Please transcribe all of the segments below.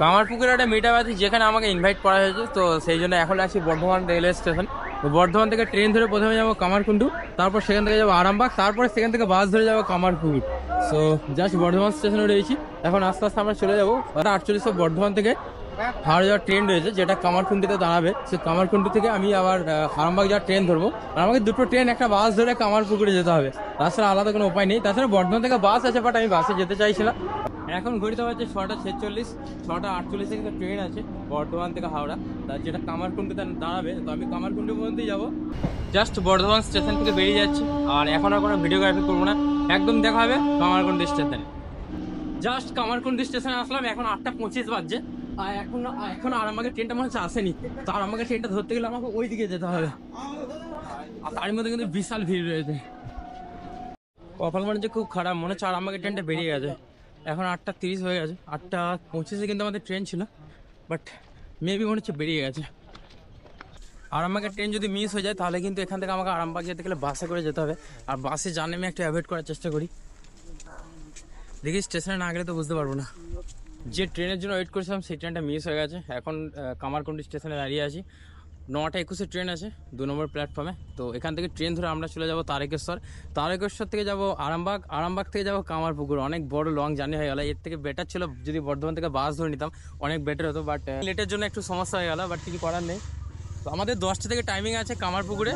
কামারপুকুরে একটা meet up আছে যেখানে আমাকে ইনভাইট করা হয়েছে, তো সেই জন্য এখন আছি বর্ধমান রেলওয়ে স্টেশন। তো বর্ধমান থেকে ট্রেন ধরে প্রথমে যাবো কামারকুণ্ডু, তারপর সেখান থেকে যাবো আরামবাগ, তারপরে সেখান থেকে বাস ধরে যাবো কামারপুকুর। সো জাস্ট বর্ধমান স্টেশনে রয়েছি, এখন আস্তে আস্তে আমরা চলে যাবো 48 বর্ধমান থেকে হাওড়া যাওয়ার ট্রেন রয়েছে যেটা কামারকুণ্ডুতে দাঁড়াবে। সে কামারকুণ্ডু থেকে আমি আবার আরামবাগ যাওয়ার ট্রেন ধরবো। আর আমাকে দুটো ট্রেন, একটা বাস ধরে কামারপুকুরে যেতে হবে, তাছাড়া আলাদা কোনো উপায় নেই। তাছাড়া বর্ধমান থেকে বাস আছে, বাট আমি বাসে যেতে চাইছিলাম। এখন ঘড়িতে হচ্ছে 6:46, 6:48 থেকে ট্রেন আছে বর্ধমান থেকে হাওড়া, যেটা কামারকুণ্ডুতে দাঁড়াবে। তো আমি কামারকুণ্ডু পর্যন্তই যাবো, জাস্ট বর্ধমান স্টেশন থেকে বেরিয়ে যাচ্ছি। আর এখন আর কোনো ভিডিওগ্রাফি করবো না, একদম দেখা হবে কামারকুণ্ডু স্টেশনে। জাস্ট কামারকুণ্ডু স্টেশনে আসলাম, এখন 8:25 বাজছে। আর এখন আর আমাকে ট্রেনটা মনে হচ্ছে আসেনি, তো আর আমাকে ট্রেনটা ধরতে গেলে আমাকে ওই দিকে যেতে হবে। আর তার মধ্যে কিন্তু বিশাল ভিড় রয়েছে, কপাল মনে হচ্ছে খুব খারাপ, মনে হচ্ছে আর আমাকে ট্রেনটা বেরিয়ে গেছে। এখন 8:30 হয়ে গেছে, 8:25 কিন্তু আমাদের ট্রেন ছিল, বাট মেবি মনে হচ্ছে বেরিয়ে গেছে। আর আমাকে ট্রেন যদি মিস হয়ে যায় তাহলে কিন্তু এখান থেকে আমাকে আরামবাগ যেতে গেলে বাসে করে যেতে হবে। আর বাসে জার্নি আমি একটু অ্যাভয়েড করার চেষ্টা করি, দেখি স্টেশনে না গেলে তো বুঝতে পারবো না। যে ট্রেনের জন্য ওয়েট করেছিলাম সেই ট্রেনটা মিস হয়ে গেছে। এখন কামারকুণ্ডু স্টেশনে দাঁড়িয়ে আছি, 9:21 ট্রেন আছে 2 নম্বর প্ল্যাটফর্মে। তো এখান থেকে ট্রেন ধরে আমরা চলে যাব তারকেশ্বর, তারকেশ্বর থেকে যাব আরামবাগ, আরামবাগ থেকে যাব কামারপুকুর। অনেক বড় লং জার্নি হয়ে গেল, এর থেকে বেটার ছিল যদি বর্ধমান থেকে বাস ধরে নিতাম, অনেক বেটার হতো। বাট লেটের জন্য একটু সমস্যা হয়ে গেল, বাট কিছু করার নেই। তো আমাদের 10টা থেকে টাইমিং আছে কামারপুকুরে।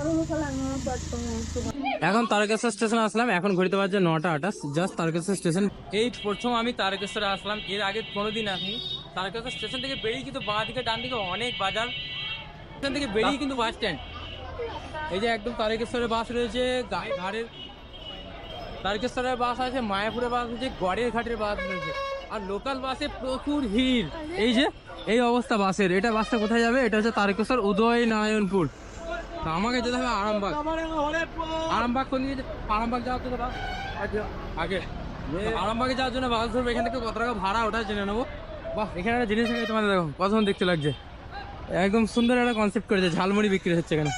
এখন তারকেশ্বর স্টেশনে আসলাম, এখন ঘড়িতে বাজছে 9:28, জাস্ট তারকেশ্বর স্টেশন। এই প্রথম আমি তারকেশ্বরে আসলাম, এর আগে কোনোদিন আসিনি। তারকেশ্বর স্টেশন থেকে বেরিয়ে কিন্তু বাঁ দিকে ডান দিকে অনেক বাজার, এখান থেকে বেরিয়ে কিন্তু বাস স্ট্যান্ড। এই যে একদম তারকেশ্বরের বাস রয়েছে, ঘাটের তারকেশ্বরের বাস আছে, মায়াপুরের বাস আছে, গড়ের ঘাটের বাস রয়েছে। আর লোকাল বাসে প্রচুর ভিড়। এই যে এই অবস্থা বাসের, এটা বাসটা কোথায় যাবে? এটা হচ্ছে তারকেশ্বর উদয় নারায়ণপুর। তা আমাকে যেতে হবে আরামবাগ। আরামবাগ কোন দিকে? আরামবাগ যাওয়ার জন্য বাস আগে, আরামবাগে যাওয়ার জন্য বাস ধরবো। এখান থেকে কত টাকা ভাড়া ওটা জেনে নেবো। বাহ, এখানে একটা জিনিস তোমাদের দেখো কত সুন্দর দেখতে লাগছে, একদম সুন্দর একটা কনসেপ্ট করেছে, ঝালমুড়ি বিক্রি হচ্ছে এখানে।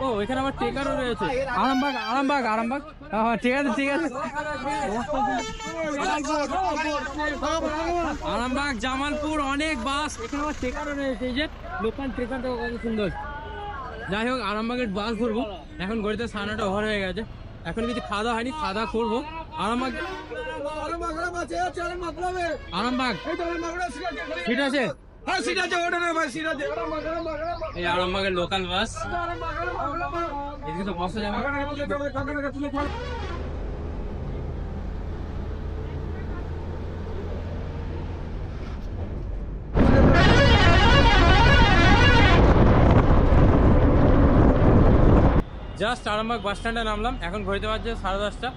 ও এখানে আবার টেকারও রয়েছে। আরামবাগ আরামবাগ আরামবাগ, হ্যাঁ ঠিক আছে ঠিক আছে। আরামবাগ জামালপুর অনেক বাস, এখানে আবার টেকারও রয়েছে। এই যে লোকাল টেকারটা কত সুন্দর। যাই হোক আরামবাগের বাস ধরবো। এখন ঘড়িতে 9:30 ওভার হয়ে গেছে, এখন কিছু খাওয়া দাওয়া হয়নি, খাওয়া দাওয়া করবো। আরামবাগ আরামবাগ ঠিক আছে, এই আরামবাগের লোকাল বাস, এদিকে তো বসা যাবে। জাস্ট আরামবাগ বাস স্ট্যান্ডে নামলাম, এখন ঘড়িতে বাজছে 10:30।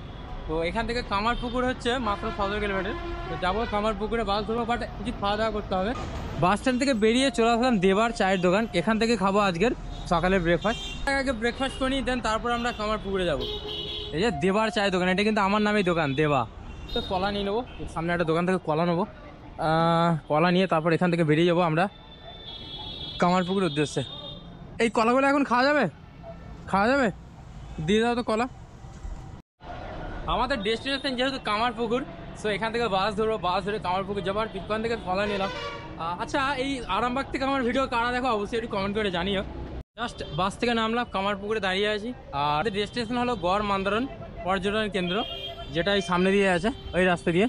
তো এখান থেকে কামারপুকুর হচ্ছে মাত্র 17 কিলোমিটার। তো যাবো কামারপুকুরে, বাস ধরবো, বাট কিছু খাওয়া দাওয়া করতে হবে। বাস স্ট্যান্ড থেকে বেরিয়ে চলে আসলাম দেবার চায়ের দোকান, এখান থেকে খাবো আজকের সকালের ব্রেকফাস্ট। আগে ব্রেকফাস্ট করি, দেন তারপর আমরা কামারপুকুরে যাবো। এই যে দেবার চায়ের দোকান, এটা কিন্তু আমার নামেই দোকান, দেবা। তো কলা নিয়ে নেবো, সামনে একটা দোকান থেকে কলা নেবো। কলা নিয়ে তারপর এখান থেকে বেরিয়ে যাবো আমরা কামারপুকুরের উদ্দেশ্যে। এই কলাগুলো এখন খাওয়া যাবে? খাওয়া যাবে? দিয়ে দাও তো কলা। আমাদের ডেস্টিনেশন যেহেতু কামারপুকুর, সো এখান থেকে বাস ধরবো, বাস ধরে কামারপুকুর যাবার। পিকন থেকে কলা নিলাম। আচ্ছা, এই আরামবাগ থেকে আমার ভিডিও কারা দেখো অবশ্যই একটু কমেন্ট করে জানিও। জাস্ট বাস থেকে নামলাম, কামারপুকুরে দাঁড়িয়ে আছি। আর ডেস্টিনেশন হলো গড় মান্দারণ পর্যটন কেন্দ্র, যেটা এই সামনে দিয়ে আছে, ওই রাস্তা দিয়ে।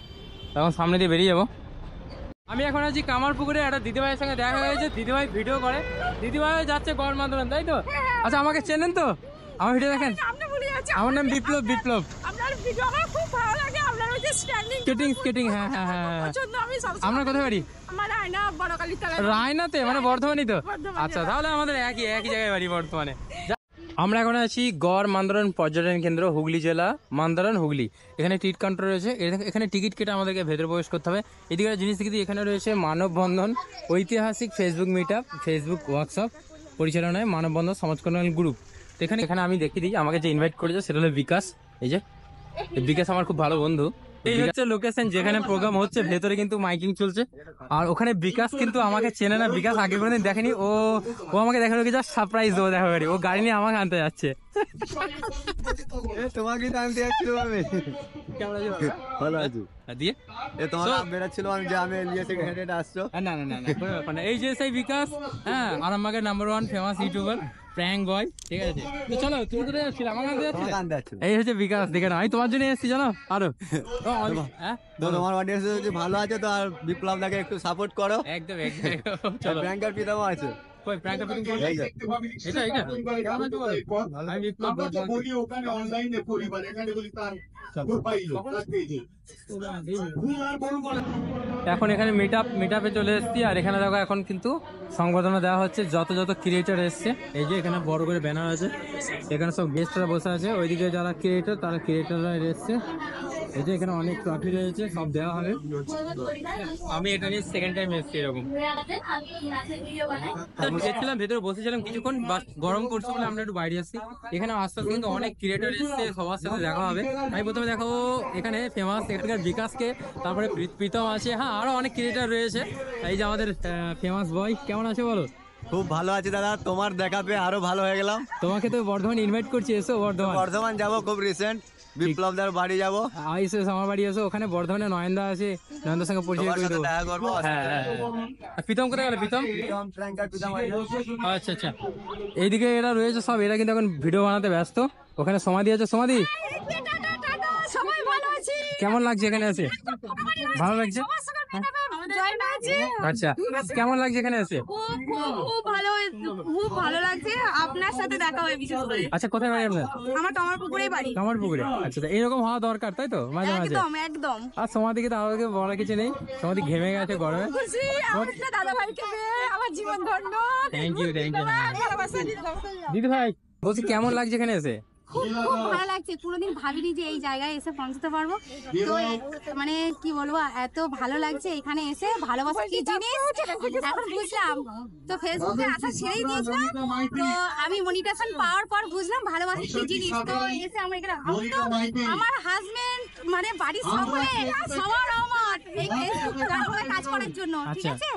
তখন সামনে দিয়ে বেরিয়ে যাবো। আমি এখন আছি কামারপুকুরে, একটা দিদিভাইয়ের সঙ্গে দেখা হয়েছে, দিদিভাই ভিডিও করে, দিদিভাই যাচ্ছে গড় মান্দারণ, তাই তো? আচ্ছা, আমাকে চেনেন তো? আমার ভিডিও দেখেন? আমার নাম বিপ্লব। বিপ্লব স্কেটিং, হ্যাঁ হ্যাঁ হ্যাঁ। আপনার কোথায় বাড়ি? রায়নাতে, মানে বর্ধমানই তো? আচ্ছা, তাহলে আমাদের একই জায়গায় বাড়ি বর্ধমানে। আমরা এখন আছি গড় মান্দারণ পর্যটন কেন্দ্র, হুগলি জেলা, মান্দারণ হুগলি। এখানে টিকিট কাউন্টার রয়েছে, এখানে টিকিট কেটে আমাদেরকে ভেতরে প্রবেশ করতে হবে। এদিকে জিনিস দেখি, এখানে রয়েছে মানববন্ধন ঐতিহাসিক Facebook meet up, Facebook workshop পরিচালনায় মানববন্ধন সমাজ কল্যাণ গ্রুপ। তো এখানে আমি দেখিয়ে দিই, আমাকে যে ইনভাইট করেছে সেটা হলো বিকাশ। এই যে বিকাশ আমার খুব ভালো বন্ধু। এই হচ্ছে লোকেশন যেখানে প্রোগ্রাম হচ্ছে, ভেতরে কিন্তু মাইকিং চলছে। আর ওখানে বিকাশ কিন্তু আমাকে চেনে না, বিকাশ আগে কোনোদিন দেখেনি। ও আমাকে দেখার ওকে জাস্ট সারপ্রাইজ দেবো, দেখা করি ও গাড়ি নিয়ে আমাকে আনতে যাচ্ছে। তোমাকে আনতে যাচ্ছিল। কেমন আছো? ভালো আছি। দিয়ে তোমার বেড়া ছিল যে আমি নিয়ে থেকে হেঁটে হেঁটে আসছো। না না না না কোনো ব্যাপার না। এই যে সেই বিকাশ, হ্যাঁ, আরামবাগের number 1 famous YouTuber prank boy, ঠিক আছে? তো চলো, তুমি কোথায় যাচ্ছিলে? আমার কাছে যাচ্ছিলে? এই হচ্ছে বিকাশ, দেখে না আমি তোমার জন্য এসেছি জানো। আরো হ্যাঁ, তোমার অডিয়েন্স যদি ভালো আছে তো আর বিপ্লব দাকে একটু সাপোর্ট করো। একদম একদম। চলো, প্র্যাঙ্কার পিতামহ আছে। কই প্র্যাঙ্কার পিতামহ? এটা এটা কেমন আছো বলো? আমি বিপ্লব বলি ওখানে অনলাইনে পরিবার এখানে বলি তার এখন এখানে মিটআপে চলে এসেছি। আর এখানে দেখো এখন কিন্তু সংবর্ধনা দেওয়া হচ্ছে যত যত ক্রিয়েটর এসছে। এই যে এখানে বড় করে ব্যানার আছে, এখানে সব গেস্টরা বসে আছে। ওইদিকে যারা ক্রিয়েটর তারা ক্রিয়েটররা এসছে। এই যে এখানে অনেক ট্রফি রয়েছে, সব দেওয়া হবে। আমি এটা নিয়ে সেকেন্ড টাইম এসেছি এরকম। গেছিলাম ভেতরে, বসেছিলাম কিছুক্ষণ, বাস গরম করছে বলে আমরা একটু বাইরে আসছি। এখানে আস্তে আস্তে কিন্তু অনেক ক্রিয়েটর এসছে, সবার সাথে দেখা হবে। আমি প্রথমে দেখাবো এখানে ফেমাস এখানকার বিকাশকে, তারপরে প্রীতম আছে, হ্যাঁ আরো অনেক ক্রিয়েটর রয়েছে। এই যে আমাদের ফেমাস বয়, কেমন আছে বলো? খুব ভালো আছি দাদা, তোমার দেখা পেয়ে আরো ভালো হয়ে গেলাম। তোমাকে তো বর্ধমান ইনভাইট করছি, এসো বর্ধমান যাবো খুব রিসেন্ট, বিপ্লবদার বাড়ি যাবো। এসো আমার বাড়ি এসো, ওখানে বর্ধমানে নয়নদা আছে, নয়নদার সঙ্গে পরিচয় করে দেবো। দেখা করবো। হ্যাঁ হ্যাঁ। প্রীতম কোথায় গেল? প্রীতম আচ্ছা আচ্ছা, এইদিকে এরা রয়েছে সব, এরা কিন্তু এখন ভিডিও বানাতে ব্যস্ত। ওখানে সমাধি আছে, সমাধি কেমন লাগছে এখানে আছে? ভালো লাগছে? আচ্ছা, কেমন লাগছে এখানে এসে? খুব ভালো লাগছে, আপনার সাথে দেখা হয় বিশেষ করে। আচ্ছা, কোথায় বাড়ি আপনার? আমার কামারপুকুরে বাড়ি। কামারপুকুরে, আচ্ছা, এইরকম হওয়া দরকার তাই তো, মাঝে মাঝে। একদম একদম। আর সমাধিকে তো আমাকে বলা কিছু নেই, সমাধি ঘেমে গেছে গরমে। খুশি আপনার দাদা ভাইকে পেয়ে, আমার জীবন ধন্য। থ্যাংক ইউ দিদি ভাই। বলছি কেমন লাগছে এখানে এসে? খুব খুব ভালো লাগছে, কোনোদিন ভাবিনি যে এই জায়গায় এসে পৌঁছতে পারবো। তো মানে কি বলবো, এত ভালো লাগছে এখানে এসে। ভালোবাসা কি জিনিস এখন বুঝলাম। তো ফেসবুকে আসা ছেড়েই দিয়েছিলাম, তো আমি মনিটেশন পাওয়ার পর বুঝলাম ভালোবাসা কি জিনিস। তো এসে আমরা এখানে, আমি তো আমার হাজবেন্ড মানে বাড়ির সবাই সবার আমার এই ফেসবুক কাজ করার জন্য, ঠিক আছে?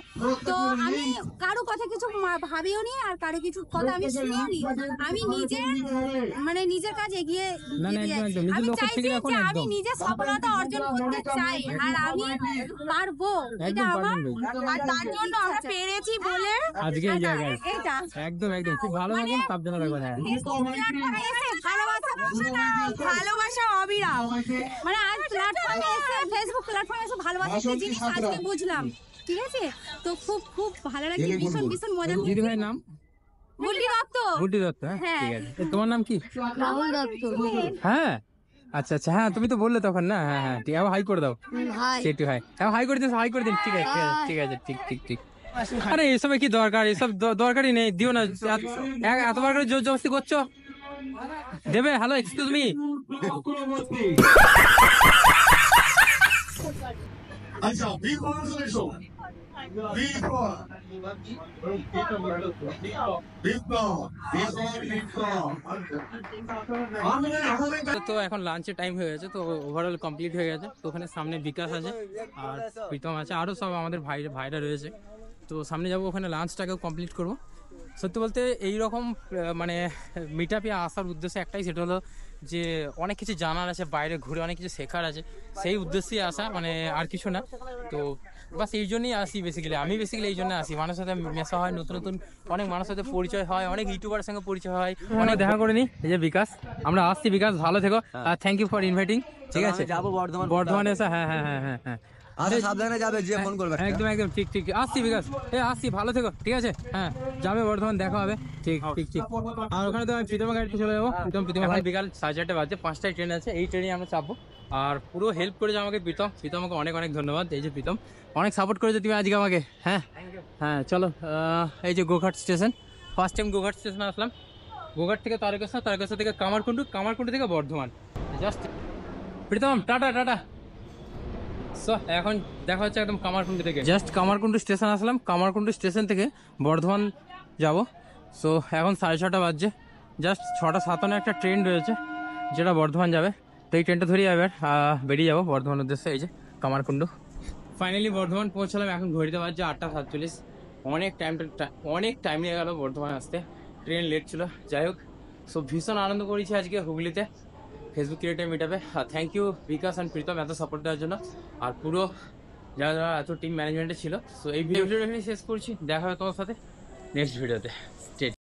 তো আমি কারো কথা কিছু ভাবিও নি, আর কারো কিছু কথা আমি শুনিও নি। আমি নিজে মানে নিজের কাজ এগিয়ে আমি চাইছি যে আমি নিজে সফলতা অর্জন করতে চাই, আর আমি পারবো, এটা আমার। আর তার জন্য আমরা পেরেছি বলে আজকে এই জায়গায় এটা একদম একদম খুব ভালো লাগে, তার জন্য রাখবেন। ভালোবাসা অবিরাম, মানে আজ প্ল্যাটফর্মে এসে, ফেসবুক প্ল্যাটফর্মে এসে ভালোবাসা কি জিনিস আজকে বুঝলাম, ঠিক আছে? তো খুব খুব ভালো লাগছে, ভীষণ ভীষণ মজা। দিদি ভাইয়ের নাম? বুল্লি দত্ত। বুল্লি দত্ত, হ্যাঁ ঠিক আছে। তোমার নাম কি? রাহুল দত্ত। হ্যাঁ আচ্ছা আচ্ছা, হ্যাঁ তুমি তো বললে তখন না। হ্যাঁ হ্যাঁ ঠিক আছে, হাই করে দাও। সেটু হাই, হ্যাঁ হাই করে দিন, হাই করে দিন। ঠিক আছে ঠিক আছে, ঠিক ঠিক ঠিক। আরে এসবে কি দরকার, এসব দরকারই নেই, দিও না। এতবার করে জোর জবরদস্তি করছো, দেবে? Hello, excuse me. আচ্ছা তো এখন লাঞ্চের টাইম হয়ে গেছে, তো ওভারঅল কমপ্লিট হয়ে গেছে। তো ওখানে সামনে বিকাশ আছে, আর প্রীতম আছে, আরো সব আমাদের ভাইরা রয়েছে। তো সামনে যাবো, ওখানে লাঞ্চটাকেও কমপ্লিট করবো। সত্যি বলতে এইরকম মানে মিট আপে আসার উদ্দেশ্য একটাই, সেটা হলো যে অনেক কিছু জানার আছে, বাইরে ঘুরে অনেক কিছু শেখার আছে, সেই উদ্দেশ্যেই আসা, মানে আর কিছু না। তো বাস এই জন্যই আসি বেসিক্যালি, আমি বেসিক্যালি এই জন্য আসি। মানুষের সাথে মেশা হয়, নতুন নতুন অনেক মানুষের সাথে পরিচয় হয়, অনেক ইউটিউবারের সঙ্গে পরিচয় হয়, অনেক দেখা করে নিই। এই যে বিকাশ, আমরা আসছি। বিকাশ ভালো থেকো, আর থ্যাংক ইউ ফর ইনভাইটিং, ঠিক আছে? যাবো বর্ধমানে এসে, হ্যাঁ হ্যাঁ হ্যাঁ হ্যাঁ হ্যাঁ, আচ্ছা সাবধানে যাবে, যে ফোন করবে। একদম একদম ঠিক ঠিক, আসছি বিকাশ, আসছি, ভালো থেকো, ঠিক আছে? হ্যাঁ যাবে বর্ধমান, দেখা হবে, ঠিক ঠিক ঠিক। আর ওখানে তো আমি প্রীতমের গাড়িতে চলে যাবো। প্রীতম ভাই বিকাল 4:30 বাজে, 5টায় ট্রেন আছে, এই ট্রেনে আমরা চাপবো। আর পুরো হেল্প করেছে আমাকে প্রীতম, আমাকে অনেক অনেক ধন্যবাদ। এই যে প্রীতম অনেক সাপোর্ট করেছে তুমি আজকে আমাকে। হ্যাঁ হ্যাঁ, চলো। এই যে Goghat station, first time Goghat স্টেশনে আসলাম। গোঘাট থেকে তারকেশ্বর, তারকেশ্বর থেকে কামারকুন্ডু থেকে Bardhaman. Just Pritam tata tata. So এখন দেখা হচ্ছে একদম কামারকুন্ডু থেকে। জাস্ট কামারকুন্ডু স্টেশন আসলাম, কামারকুন্ডু স্টেশন থেকে বর্ধমান যাব। সো এখন 6:30 বাজছে, জাস্ট 6:57 একটা ট্রেন রয়েছে যেটা বর্ধমান যাবে। তো এই ট্রেনটা ধরেই এবার বেরিয়ে যাবো বর্ধমান উদ্দেশ্যে। এই যে কামারকুন্ডু, ফাইনালি বর্ধমান পৌঁছলাম। এখন ঘড়িতে বাজছে 8:47। অনেক টাইম নিয়ে গেল বর্ধমান আসতে, ট্রেন লেট ছিল। যাই হোক, সো ভীষণ আনন্দ করেছি আজকে হুগলিতে। ফেসবুক ক্রিয়েটার মিটআপে। আর thank you Bikash and Pritam এত সাপোর্ট দেওয়ার জন্য, আর পুরো যারা যারা এত টিম ম্যানেজমেন্টে ছিল। সো এই ভিডিওটা এখানে শেষ করছি, দেখা হবে তোমার সাথে নেক্সট ভিডিওতে।